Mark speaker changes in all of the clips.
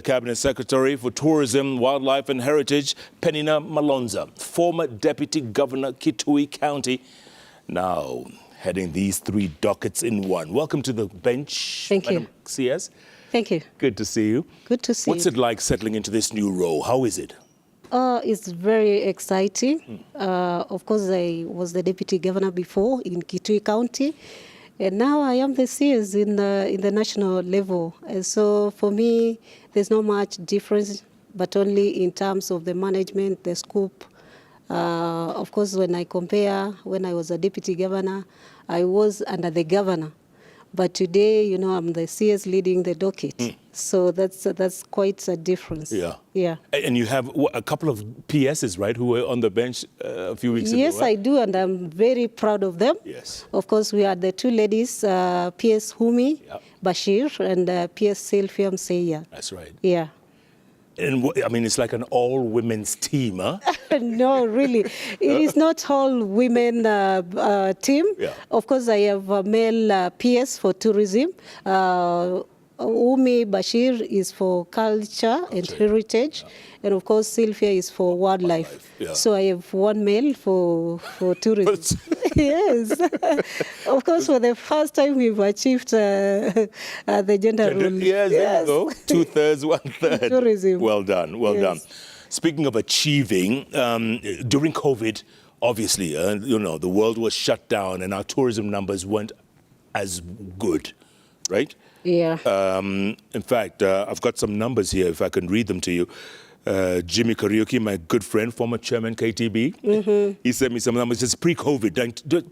Speaker 1: Cabinet Secretary for Tourism, Wildlife and Heritage, Peninah Malonza, former Deputy Governor, Kitui County, now heading these three dockets in one. Welcome to the bench,
Speaker 2: Thank
Speaker 1: Madam
Speaker 2: you.
Speaker 1: CS.
Speaker 2: Thank you.
Speaker 1: Good to see you.
Speaker 2: Good to see you.
Speaker 1: What's it like settling into this new role? How is it?
Speaker 2: It's very exciting. Of course, I was the Deputy Governor before in Kitui County, and now I am the CS in the national level. And so for me, there's not much difference, but only in terms of the management, the scope. Of course, when I compare, when I was a Deputy Governor, I was under the Governor. But today, you know, I'm the CS leading the docket. So that's quite a difference.
Speaker 1: Yeah.
Speaker 2: Yeah.
Speaker 1: And you have a couple of PSs, right, who were on the bench a few weeks ago,
Speaker 2: Yes,
Speaker 1: right?
Speaker 2: I do, and I'm very proud of them.
Speaker 1: Yes.
Speaker 2: Of course, we had the two ladies, PS Humi Bashir and PS Sylvia Mseya.
Speaker 1: That's right.
Speaker 2: Yeah.
Speaker 1: And I mean, it's like an all-women's team, huh?
Speaker 2: No, really. It is not all women team.
Speaker 1: Yeah.
Speaker 2: Of course, I have a male PS for tourism. Umi Bashir is for culture and heritage. And of course, Sylvia is for wildlife.
Speaker 1: Yeah.
Speaker 2: So I have one male for tourism. Yes. Of course, for the first time, we've achieved the gender role.
Speaker 1: Yes, there you go. 2/3, 1/3.
Speaker 2: Tourism.
Speaker 1: Well done, well done. Speaking of achieving, during COVID, obviously, you know, the world was shut down and our tourism numbers weren't as good, right?
Speaker 2: Yeah.
Speaker 1: In fact, I've got some numbers here, if I can read them to you. Jimmy Kariuki, my good friend, former chairman KTB, he sent me some numbers. Just pre-COVID,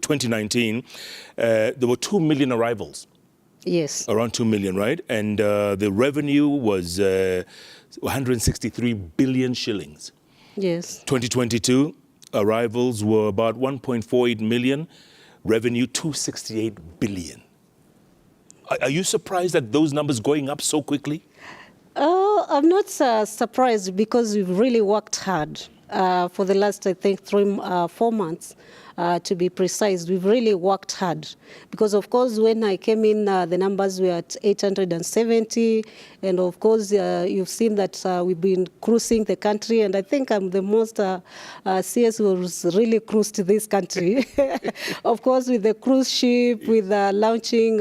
Speaker 1: 2019, there were 2 million arrivals.
Speaker 2: Yes.
Speaker 1: Around 2 million, right? And the revenue was 163 billion shillings.
Speaker 2: Yes.
Speaker 1: 2022, arrivals were about 1.48 million, revenue 268 billion. Are you surprised at those numbers going up so quickly?
Speaker 2: I'm not surprised because we've really worked hard for the last, I think, 4 months. To be precise, we've really worked hard because, of course, when I came in, the numbers were at 870, and of course, you've seen that we've been cruising the country, and I think I'm the most CS who's really cruised this country. Of course, with the cruise ship, with launching,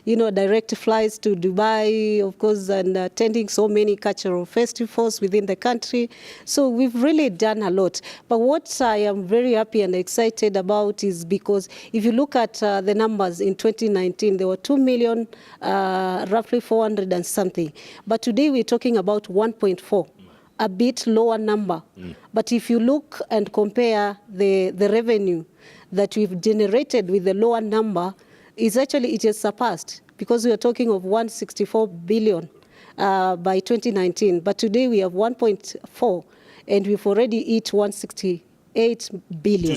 Speaker 2: you know, direct flights to Dubai, of course, and attending so many cultural festivals within the country. So we've really done a lot. But what I am very happy and excited about is because if you look at the numbers in 2019, there were 2 million, roughly 400 and something. But today we're talking about 1.4, a bit lower number. But if you look and compare the revenue that we've generated with the lower number, it has surpassed because we are talking of 164 billion by 2019. But today we have 1.4 and we've already hit 168 billion.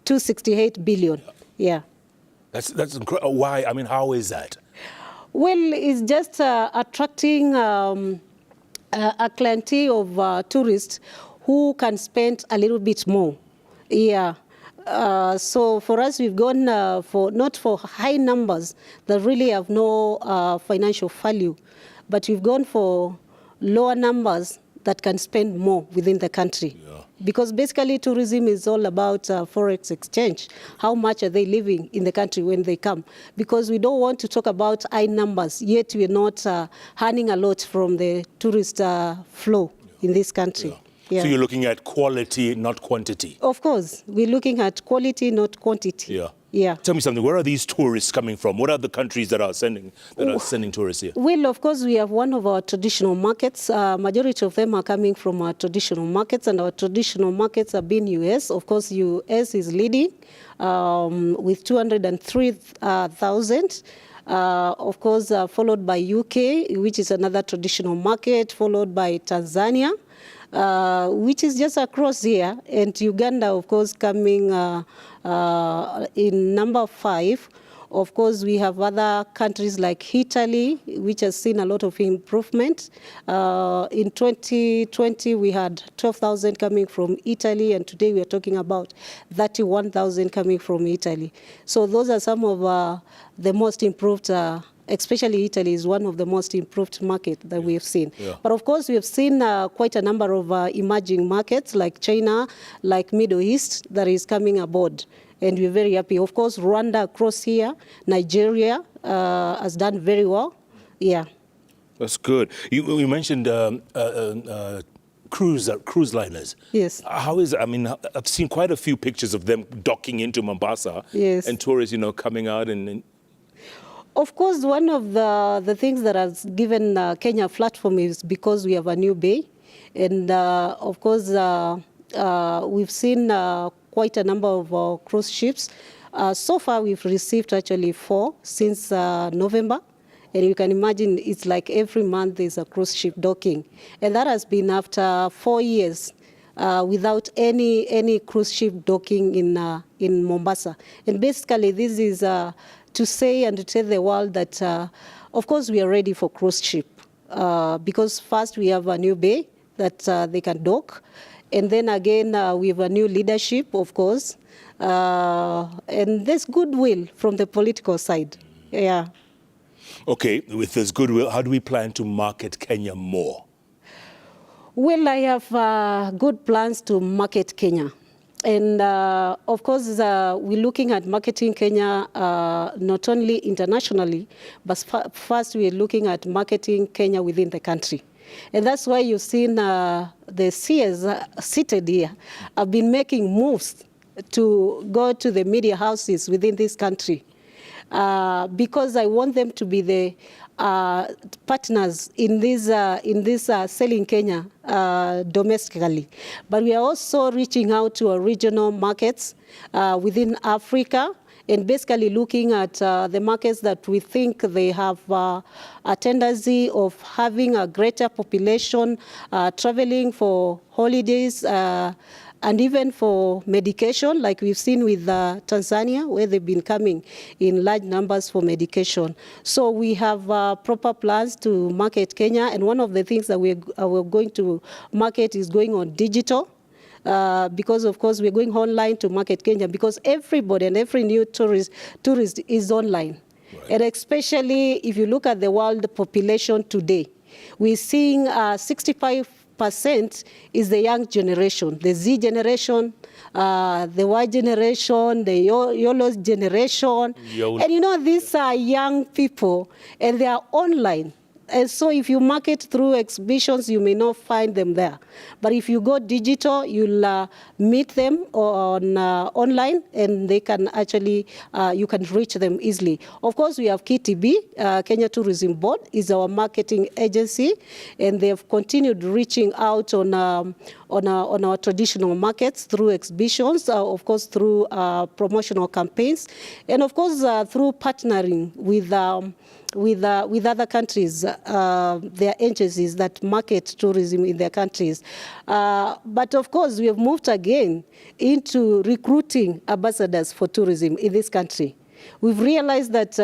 Speaker 2: 268 billion, yeah.
Speaker 1: That's incredible. Why? I mean, how is that?
Speaker 2: Well, it's just attracting a clientele of tourists who can spend a little bit more. Yeah. So for us, we've gone not for high numbers that really have no financial value, but we've gone for lower numbers that can spend more within the country. Yeah. Because basically tourism is all about forex exchange. How much are they living in the country when they come? Because we don't want to talk about high numbers, yet we're not earning a lot from the tourist flow in this country. Yeah. Yeah.
Speaker 1: So you're looking at quality, not quantity?
Speaker 2: Of course. We're looking at quality, not quantity.
Speaker 1: Yeah.
Speaker 2: Yeah.
Speaker 1: Tell me something. Where are these tourists coming from? What are the countries that are sending tourists here?
Speaker 2: Well, of course, we have one of our traditional markets. Majority of them are coming from our traditional markets, and our traditional markets have been US. Of course, US is leading with 203,000. Of course, followed by UK, which is another traditional market, followed by Tanzania, which is just across here, and Uganda, of course, coming in number 5. Of course, we have other countries like Italy, which has seen a lot of improvement. In 2020, we had 12,000 coming from Italy, and today we are talking about 31,000 coming from Italy. So those are some of the most improved especially Italy, is one of the most improved markets that we have seen.
Speaker 1: Yeah.
Speaker 2: But of course, we have seen quite a number of emerging markets like China, like Middle East, that is coming aboard. And we're very happy. Of course, Rwanda across here, Nigeria has done very well. Yeah.
Speaker 1: That's good. You mentioned cruise liners.
Speaker 2: Yes.
Speaker 1: How is it? I mean, I've seen quite a few pictures of them docking into Mombasa.
Speaker 2: Yes.
Speaker 1: And tourists, coming out and
Speaker 2: Of course, one of the things that has given Kenya a platform is because we have a new bay. And of course, we've seen quite a number of cruise ships. So far, we've received actually 4 since November. And you can imagine it's like every month there's a cruise ship docking. And that has been after 4 years without any cruise ship docking in Mombasa. And basically, this is to say and to tell the world that, of course, we are ready for cruise ship. Because first, we have a new bay that they can dock. And then again, we have a new leadership, of course. And there's goodwill from the political side. Yeah.
Speaker 1: Okay, with this goodwill, how do we plan to market Kenya more?
Speaker 2: Well, I have good plans to market Kenya. And of course, we're looking at marketing Kenya not only internationally, but first we're looking at marketing Kenya within the country. And that's why you've seen the seers seated here have been making moves to go to the media houses within this country. Because I want them to be the partners in this selling Kenya domestically. But we are also reaching out to our regional markets within Africa and basically looking at the markets that we think they have a tendency of having a greater population traveling for holidays and even for medication, like we've seen with Tanzania, where they've been coming in large numbers for medication. So we have proper plans to market Kenya, and one of the things that we're going to market is going on digital. Because, of course, we're going online to market Kenya, because everybody and every new tourist is online. Right. And especially if you look at the world population today, we're seeing 65% is the young generation, the Z generation, the Y generation, the YOLO generation. And these are young people, and they are online. And so if you market through exhibitions, you may not find them there. But if you go digital, you'll meet them online, and they can actually, you can reach them easily. Of course, we have KTB, Kenya Tourism Board, is our marketing agency, and they have continued reaching out on our traditional markets through exhibitions, of course, through promotional campaigns, and of course, through partnering with other countries, their agencies that market tourism in their countries. But of course, we have moved again into recruiting ambassadors for tourism in this country. We've realized that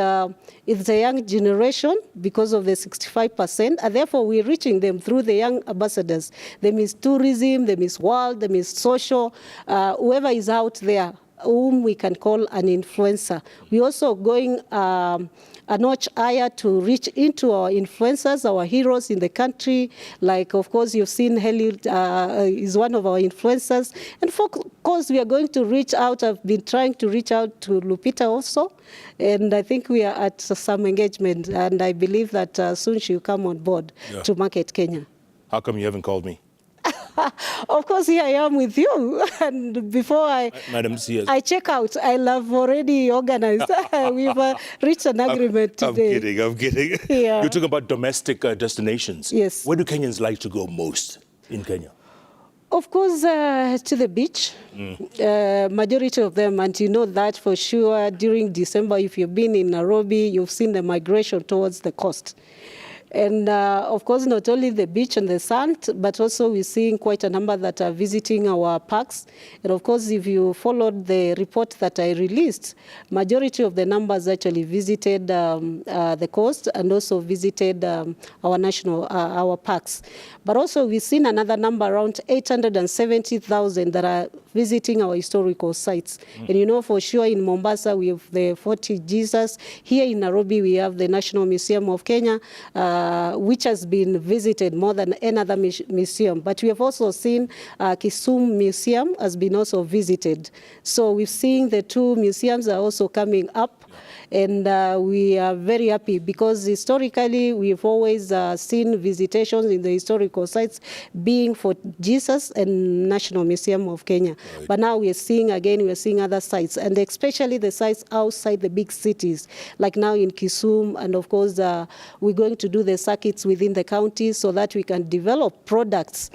Speaker 2: it's a young generation because of the 65%, and therefore we're reaching them through the young ambassadors. They miss tourism, they miss world, they miss social, whoever is out there whom we can call an influencer. We're also going a notch higher to reach into our influencers, our heroes in the country. Like, of course, you've seen Heli is one of our influencers. And of course, we are going to reach out. I've been trying to reach out to Lupita also. And I think we are at some engagement. And I believe that soon she'll come on board to market Kenya.
Speaker 1: How come you haven't called me?
Speaker 2: Of course, here I am with you. And before
Speaker 1: Madam, yes.
Speaker 2: I check out, I have already organized. We've reached an agreement today.
Speaker 1: I'm kidding.
Speaker 2: Yeah.
Speaker 1: You're talking about domestic destinations.
Speaker 2: Yes.
Speaker 1: Where do Kenyans like to go most in Kenya?
Speaker 2: Of course, to the beach. Majority of them, and you know that for sure, during December, if you've been in Nairobi, you've seen the migration towards the coast. And of course, not only the beach and the sand, but also we're seeing quite a number that are visiting our parks. And of course, if you followed the report that I released, majority of the numbers actually visited the coast and also visited our parks. But also we've seen another number, around 870,000 that are visiting our historical sites. And you know, for sure in Mombasa we have the Fort Jesus. Here in Nairobi we have the National Museum of Kenya, which has been visited more than any other museum. But we have also seen Kisumu Museum has been also visited. So we've seen the two museums are also coming up. And we are very happy because historically we've always seen visitations in the historical sites being for Jesus and National Museum of Kenya. Right. But now we are seeing other sites, and especially the sites outside the big cities, like now in Kisumu. And of course, we're going to do the circuits within the counties so that we can develop products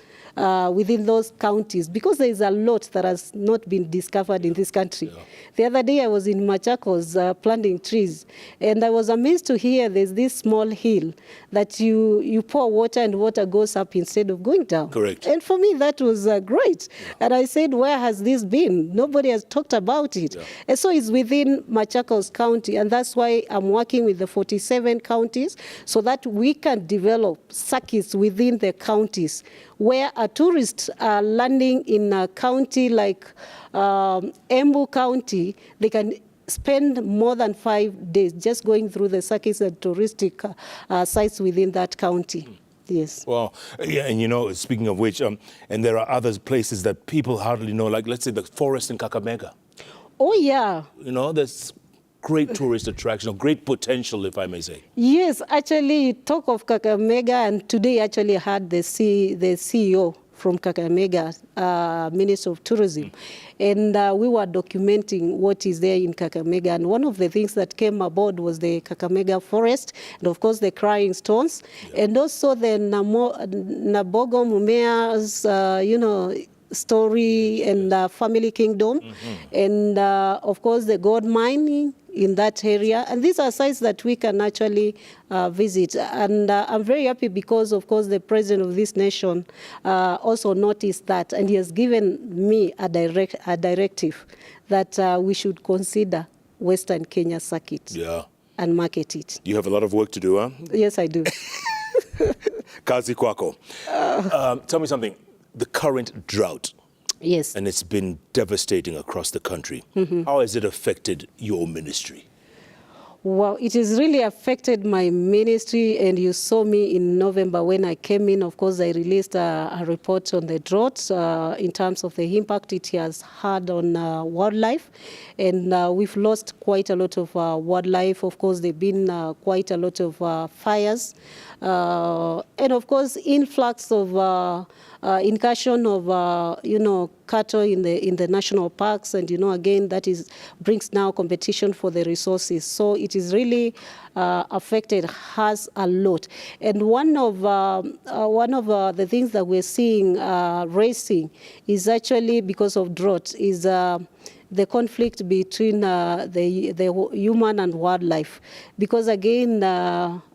Speaker 2: within those counties, because there is a lot that has not been discovered in this country. Yeah. The other day I was in Machakos planting trees, and I was amazed to hear there's this small hill that you pour water and water goes up instead of going down.
Speaker 1: Correct.
Speaker 2: And for me that was great. Yeah. And I said, where has this been? Nobody has talked about it. Yeah. And so it's within Machakos County, and that's why I'm working with the 47 counties so that we can develop circuits within the counties where a tourist landing in a county like Embu County, they can spend more than 5 days just going through the circuits and touristic sites within that county. Yes.
Speaker 1: Well, yeah, and you know, speaking of which, and there are other places that people hardly know, like let's say the forest in Kakamega.
Speaker 2: Oh, yeah.
Speaker 1: You know, there's great tourist attraction, or great potential, if I may say.
Speaker 2: Yes, actually, you talk of Kakamega, and today actually had the CEO from Kakamega, Minister of Tourism, and we were documenting what is there in Kakamega. And one of the things that came aboard was the Kakamega forest, and of course the crying stones, and also the Nabogo Mumea's, story and family kingdom, and of course the gold mining in that area. And these are sites that we can actually visit. And I'm very happy because, of course, the president of this nation also noticed that, and he has given me a directive that we should consider Western Kenya circuit and market it.
Speaker 1: You have a lot of work to do, huh?
Speaker 2: Yes, I do.
Speaker 1: Kazi kwako. Tell me something. The current drought.
Speaker 2: Yes.
Speaker 1: And it's been devastating across the country. How has it affected your ministry?
Speaker 2: Well, it has really affected my ministry, and you saw me in November when I came in. Of course, I released a report on the drought in terms of the impact it has had on wildlife, and we've lost quite a lot of wildlife. Of course, there have been quite a lot of fires, and of course, influx of incursion of cattle in the national parks, and again that brings now competition for the resources. So it is really affected us a lot. And one of the things that we're seeing racing is actually because of drought is the conflict between the human and wildlife. Because again,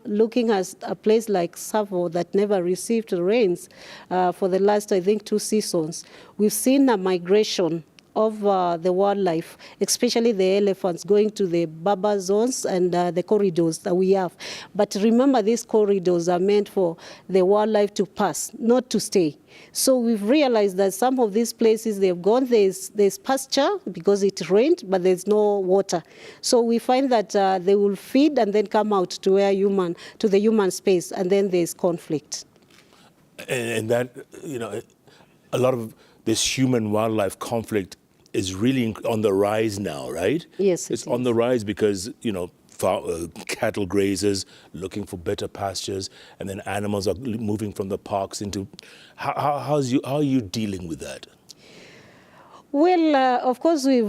Speaker 2: looking at a place like Savo that never received rains for the last, I think, 2 seasons, we've seen a migration of the wildlife, especially the elephants, going to the buffer zones and the corridors that we have. But remember, these corridors are meant for the wildlife to pass, not to stay. So we've realized that some of these places they've gone, there's pasture because it rained, but there's no water. So we find that they will feed and then come out to the human space, and then there's conflict.
Speaker 1: And that, a lot of this human-wildlife conflict is really on the rise now, right?
Speaker 2: Yes,
Speaker 1: it's on the rise because, cattle grazers looking for better pastures, and then animals are moving from the parks into. How are you dealing with that?
Speaker 2: Well, of course, we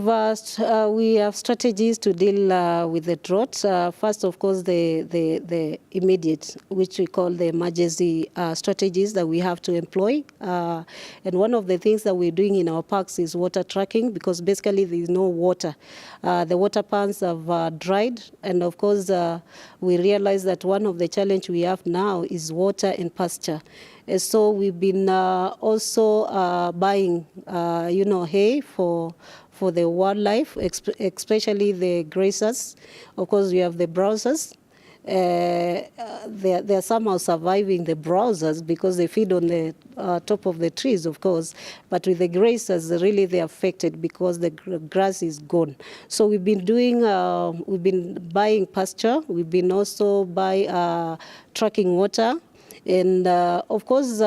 Speaker 2: have strategies to deal with the drought. First, of course, the immediate, which we call the emergency strategies that we have to employ. And one of the things that we're doing in our parks is water tracking, because basically there is no water. The water ponds have dried, and of course, we realize that one of the challenges we have now is water and pasture. So we've been also buying, hay for the wildlife, especially the grazers. Of course, we have the browsers. They're somehow surviving the browsers because they feed on the top of the trees, of course. But with the grazers, really they're affected because the grass is gone. So we've been buying pasture. We've been also tracking water. And of course,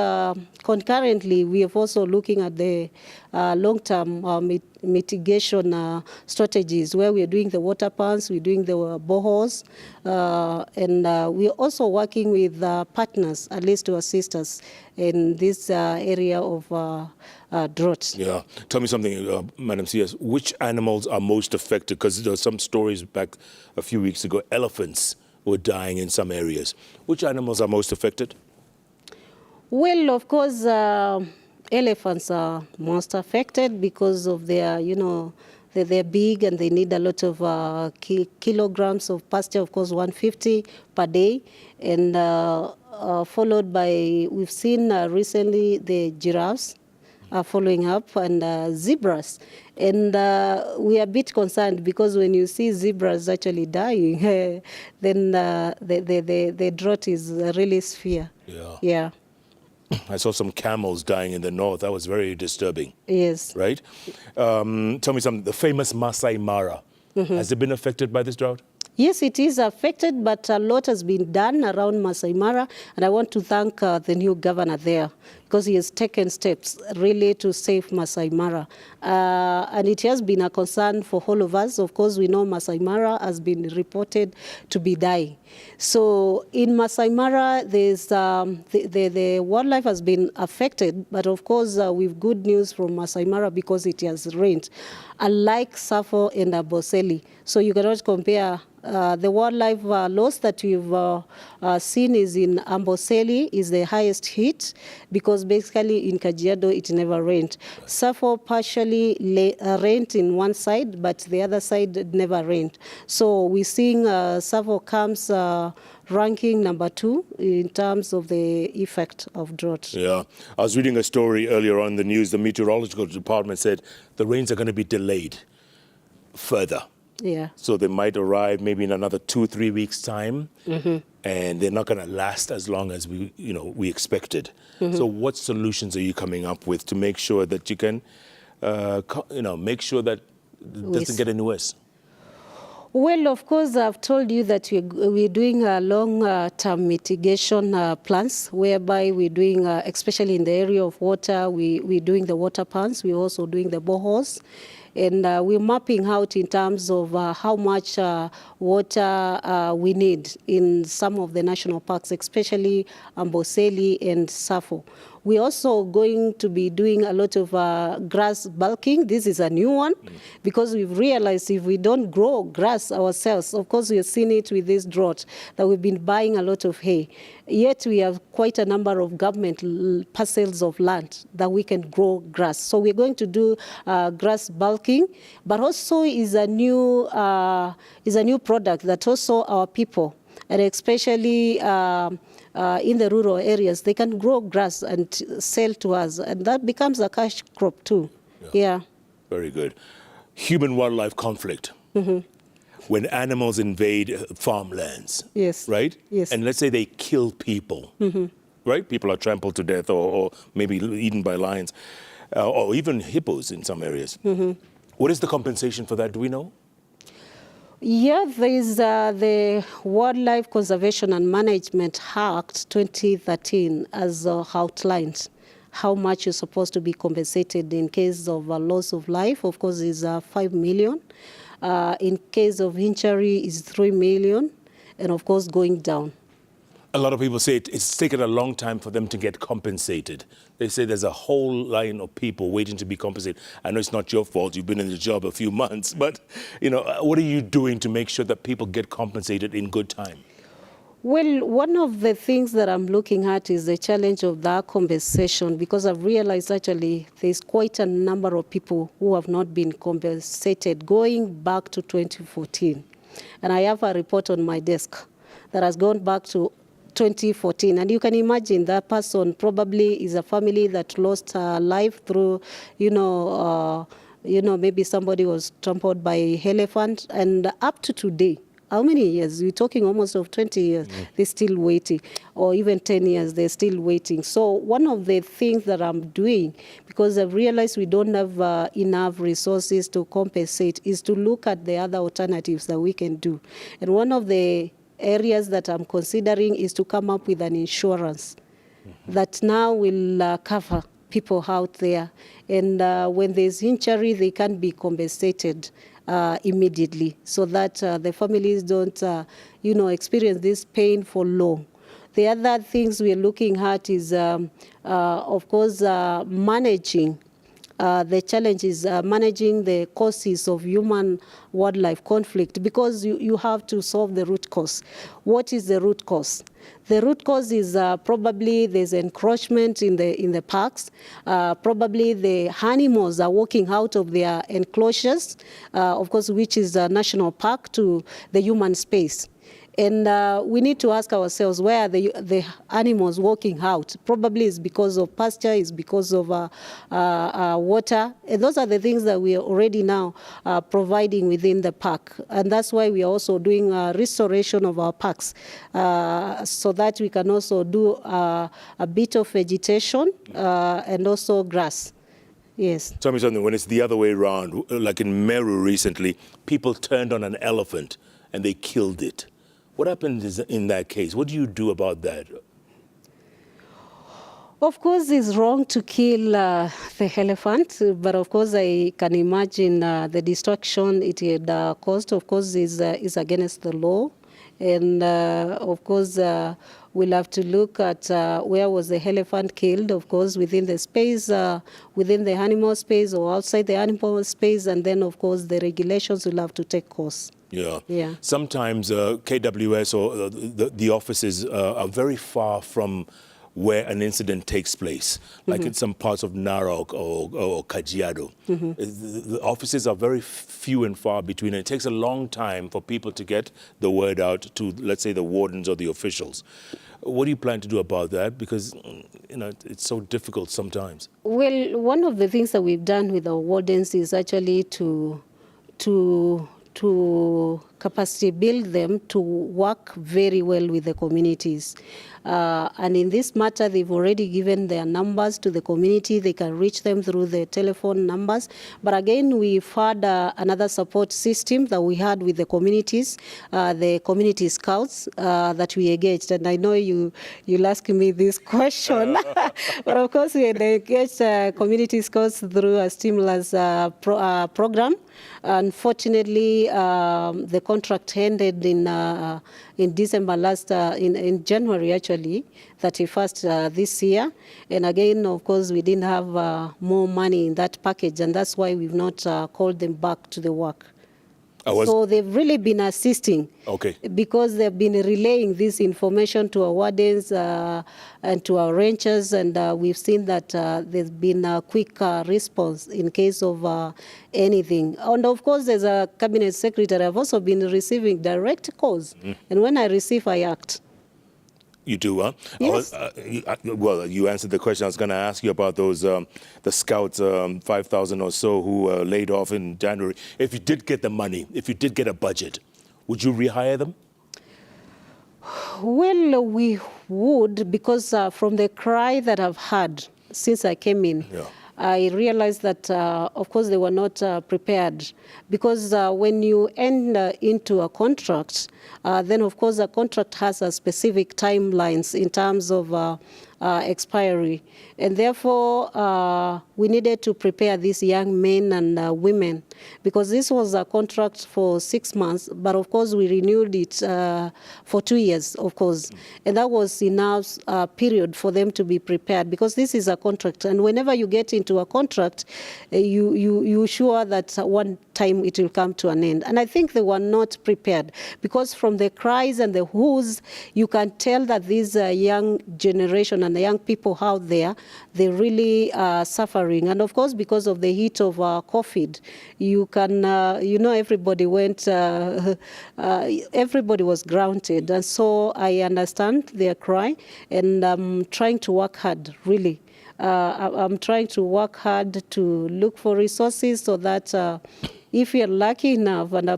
Speaker 2: concurrently, we are also looking at the long-term mitigation strategies where we are doing the water pumps, we're doing the boreholes, and we are also working with partners, at least to assist us in this area of drought.
Speaker 1: Yeah. Tell me something, Madam CS. Which animals are most affected? Because there were some stories back a few weeks ago, elephants were dying in some areas. Which animals are most affected?
Speaker 2: Well, of course, elephants are most affected because of their, they're big and they need a lot of kilograms of pasture, of course, 150 per day. And followed by, we've seen recently the giraffes following up, and zebras. And we are a bit concerned because when you see zebras actually dying, then the drought is really severe. Yeah.
Speaker 1: I saw some camels dying in the north. That was very disturbing.
Speaker 2: Yes.
Speaker 1: Right? Tell me something. The famous Maasai Mara, has it been affected by this drought?
Speaker 2: Yes, it is affected, but a lot has been done around Maasai Mara, and I want to thank the new governor there because he has taken steps really to save Maasai Mara. And it has been a concern for all of us. Of course, we know Maasai Mara has been reported to be dying. So in Maasai Mara, there's, the wildlife has been affected, but of course, we've good news from Maasai Mara because it has rained, unlike Safo and Amboseli. So you cannot compare. The wildlife loss that we've seen is in Amboseli is the highest hit because basically in Kajiado it never rained. Safo partially rained in one side, but the other side never rained. So we're seeing Safo comes ranking number 2 in terms of the effect of drought.
Speaker 1: Yeah. I was reading a story earlier on the news. The meteorological department said the rains are going to be delayed further.
Speaker 2: Yeah.
Speaker 1: So they might arrive maybe in another 2-3 weeks' time, and they're not going to last as long as we expected. So what solutions are you coming up with to make sure that you can, make sure that it doesn't get any worse?
Speaker 2: Well, of course, I've told you that we're doing long-term mitigation plans, whereby we're doing, especially in the area of water, we're doing the water pumps, we're also doing the boreholes. And we're mapping out in terms of how much water we need in some of the national parks, especially Amboseli and Safo. We're also going to be doing a lot of grass bulking. This is a new one because we've realized if we don't grow grass ourselves, of course, we've seen it with this drought, that we've been buying a lot of hay. Yet we have quite a number of government parcels of land that we can grow grass. So we're going to do grass bulking, but also is a new product that also our people, and especially in the rural areas, they can grow grass and sell to us, and that becomes a cash crop too. Yeah.
Speaker 1: Very good. Human-wildlife conflict. When animals invade farmlands.
Speaker 2: Yes.
Speaker 1: Right?
Speaker 2: Yes.
Speaker 1: And let's say they kill people. Right? People are trampled to death or maybe eaten by lions or even hippos in some areas. What is the compensation for that? Do we know?
Speaker 2: Yeah, there is the Wildlife Conservation and Management Act 2013 as outlined how much you're supposed to be compensated in case of a loss of life. Of course, is 5 million. In case of injury, is 3 million, and of course, going down.
Speaker 1: A lot of people say it's taken a long time for them to get compensated. They say there's a whole line of people waiting to be compensated. I know it's not your fault. You've been in the job a few months. But, what are you doing to make sure that people get compensated in good time?
Speaker 2: Well, one of the things that I'm looking at is the challenge of that compensation, because I've realized actually there's quite a number of people who have not been compensated going back to 2014. And I have a report on my desk that has gone back to 2014, and you can imagine that person probably is a family that lost life through, maybe somebody was trampled by elephant, and up to today, how many years? We're talking almost of 20 years. They're still waiting, or even 10 years, they're still waiting. So one of the things that I'm doing, because I've realized we don't have enough resources to compensate, is to look at the other alternatives that we can do. And one of the areas that I'm considering is to come up with an insurance that now will cover people out there. And when there's injury, they can be compensated immediately, so that the families don't, experience this pain for long. The other things we're looking at is, of course, managing the challenge is managing the causes of human-wildlife conflict, because you have to solve the root cause. What is the root cause? The root cause is probably there's encroachment in the parks. Probably the animals are walking out of their enclosures, of course, which is a national park, to the human space. And we need to ask ourselves, where are the animals walking out? Probably it's because of pasture, it's because of water. And those are the things that we are already now providing within the park. And that's why we are also doing restoration of our parks, so that we can also do a bit of vegetation and also grass. Yes.
Speaker 1: Tell me something, when it's the other way around, like in Meru recently, people turned on an elephant and they killed it. What happens in that case? What do you do about that?
Speaker 2: Of course, it's wrong to kill the elephant, but of course I can imagine the destruction it had caused, of course, is against the law. And of course, we'll have to look at where was the elephant killed, of course, within the space, within the animal space or outside the animal space, and then, of course, the regulations will have to take course.
Speaker 1: Yeah.
Speaker 2: Yeah.
Speaker 1: Sometimes KWS or the offices are very far from where an incident takes place, like in some parts of Narok or Kajiado. The offices are very few and far between. And it takes a long time for people to get the word out to, let's say, the wardens or the officials. What do you plan to do about that? Because, it's so difficult sometimes.
Speaker 2: Well, one of the things that we've done with our wardens is actually to capacity build them to work very well with the communities. And in this matter, they've already given their numbers to the community. They can reach them through the telephone numbers. But again, we've had another support system that we had with the communities, the community scouts that we engaged. And I know you'll ask me this question. But of course, we engaged community scouts through a stimulus program. Unfortunately, the contract ended in December in January, actually, 31st this year. And again, of course, we didn't have more money in that package, and that's why we've not called them back to the work. So they've really been assisting, because they've been relaying this information to our wardens and to our rangers, and we've seen that there's been a quick response in case of anything. And of course, as a cabinet secretary, I've also been receiving direct calls, and when I receive, I act.
Speaker 1: You do, huh?
Speaker 2: Yes.
Speaker 1: Well, you answered the question I was going to ask you about those, the scouts, 5,000 or so who laid off in January. If you did get the money, if you did get a budget, would you rehire them?
Speaker 2: Well, we would, because from the cry that I've had since I came in, I realized that, of course, they were not prepared. Because when you enter into a contract, then, of course, a contract has a specific timelines in terms of expiry. And therefore, we needed to prepare these young men and women, because this was a contract for 6 months, but of course we renewed it for 2 years, of course. And that was enough period for them to be prepared, because this is a contract. And whenever you get into a contract, you sure that one time it will come to an end. And I think they were not prepared, because from the cries and the whoos, you can tell that this young generation and the young people out there, they're really suffering. And of course, because of the heat of COVID, you can, everybody went, everybody was grounded. And so I understand their cry, and I'm trying to work hard, really. I'm trying to work hard to look for resources so that if you're lucky enough and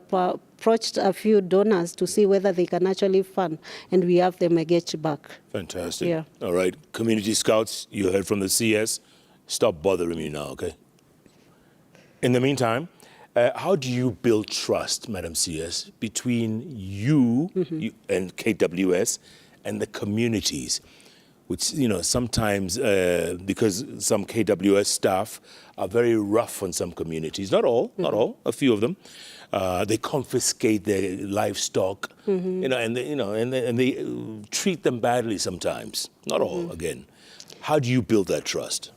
Speaker 2: approached a few donors to see whether they can actually fund, and we have them get back.
Speaker 1: Fantastic.
Speaker 2: Yeah.
Speaker 1: All right. Community Scouts, you heard from the CS. Stop bothering me now, okay? In the meantime, how do you build trust, Madam CS, between you and KWS and the communities? Which, you know, sometimes, because some KWS staff are very rough on some communities, not all, a few of them, they confiscate their livestock, you know, and they treat them badly sometimes, not all, again. How do you build that trust?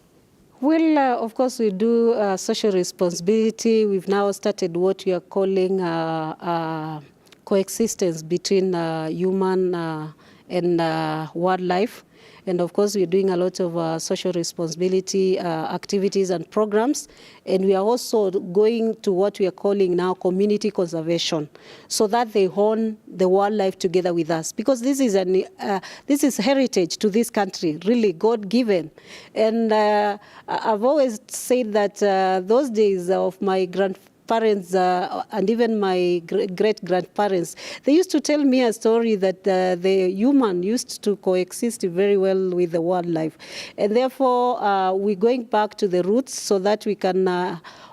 Speaker 2: Well, of course, we do social responsibility. We've now started what we are calling coexistence between human and wildlife. And of course, we're doing a lot of social responsibility activities and programs. And we are also going to what we are calling now community conservation, so that they own the wildlife together with us. Because this is heritage to this country, really God-given. And I've always said that those days of my grandparents and even my great-grandparents, they used to tell me a story that the human used to coexist very well with the wildlife. And therefore, we're going back to the roots so that we can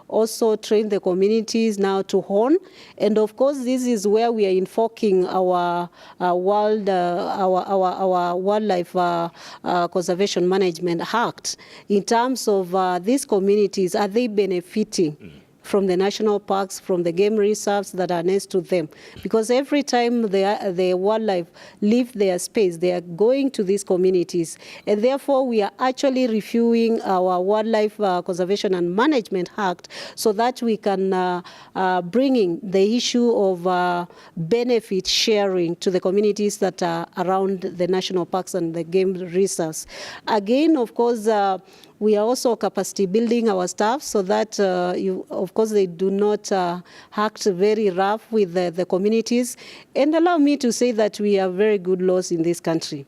Speaker 2: also train the communities now to hone. And of course, this is where we are invoking our wildlife conservation management act in terms of these communities. Are they benefiting from the national parks, from the game reserves that are next to them? Because every time the wildlife leave their space, they are going to these communities. And therefore, we are actually reviewing our Wildlife Conservation and Management Act so that we can bring in the issue of benefit sharing to the communities that are around the national parks and the game reserves. Again, of course, we are also capacity building our staff so that, of course, they do not act very rough with the communities. And allow me to say that we have very good laws in this country.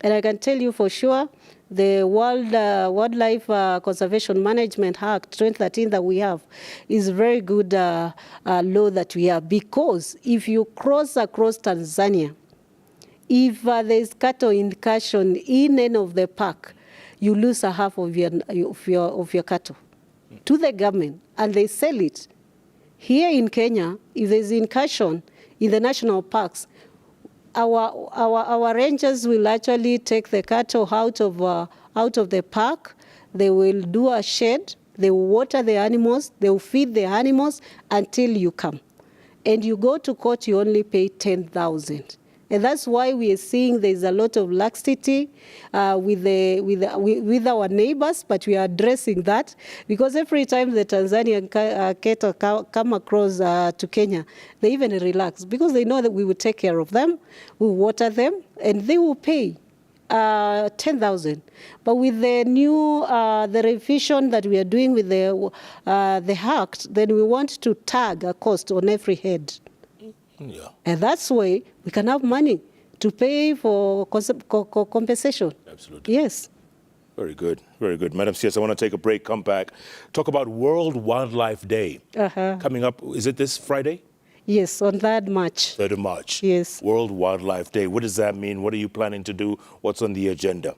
Speaker 2: And I can tell you for sure, the Wildlife Conservation Management Act 2013 that we have is very good law that we have. Because if you cross across Tanzania, if there's cattle incursion in any of the park, you lose a half of your cattle to the government, and they sell it. Here in Kenya, if there's incursion in the national parks, our rangers will actually take the cattle out of the park. They will do a shed. They will water the animals. They will feed the animals until you come, and you go to court. You only pay 10,000. And that's why we are seeing there's a lot of laxity with our neighbors, but we are addressing that because every time the Tanzanian cattle come across to Kenya, they even relax because they know that we will take care of them, we will water them, and they will pay 10,000. But with the new the revision that we are doing with the act, then we want to tag a cost on every head.
Speaker 1: Yeah.
Speaker 2: And that's why we can have money to pay for compensation.
Speaker 1: Absolutely.
Speaker 2: Yes.
Speaker 1: Very good. Very good. Madam CS, I want to take a break, come back, talk about World Wildlife Day. Coming up, is it this Friday?
Speaker 2: Yes, on 3rd March.
Speaker 1: 3rd of March.
Speaker 2: Yes.
Speaker 1: World Wildlife Day. What does that mean? What are you planning to do? What's on the agenda?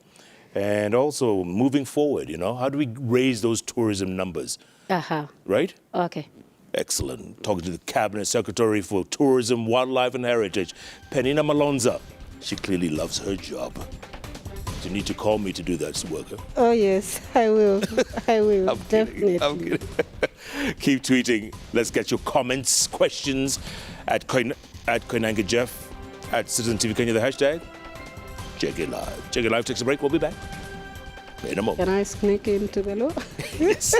Speaker 1: And also, moving forward, you know, how do we raise those tourism numbers? Right?
Speaker 2: Okay.
Speaker 1: Excellent. Talking to the Cabinet Secretary for Tourism, Wildlife and Heritage, Peninah Malonza. She clearly loves her job. You need to call me to do that work. Huh?
Speaker 2: Oh, yes, I will. I will, definitely.
Speaker 1: I'm kidding. Keep tweeting. Let's get your comments, questions at Koinange Jeff, at Citizen TV Kenya, the hashtag JKLIVE. JKLIVE takes a break. We'll be back in a moment.
Speaker 2: Can I sneak into the law?
Speaker 1: Yes.